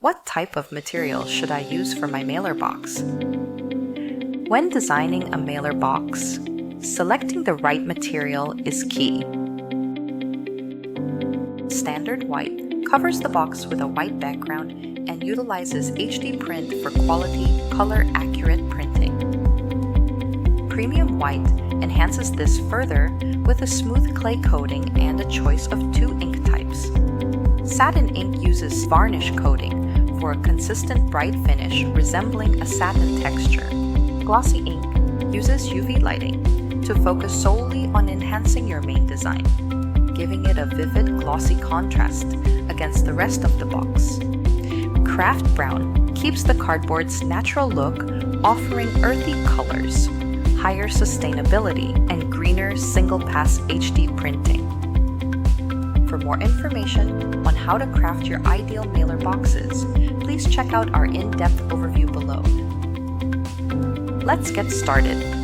What type of material should I use for my mailer box? When designing a mailer box, selecting the right material is key. Standard White covers the box with a white background and utilizes HD print for quality, color-accurate printing. Premium White enhances this further with a smooth clay coating and a choice of 2 ink types. Satin ink uses varnish coating for a consistent bright finish resembling a satin texture. Glossy ink uses UV lighting to focus solely on enhancing your main design, giving it a vivid glossy contrast against the rest of the box. Kraft Brown keeps the cardboard's natural look, offering earthy colors, higher sustainability, and greener single-pass HD printing. For more information on how to craft your ideal mailer boxes, please check out our in-depth overview below. Let's get started.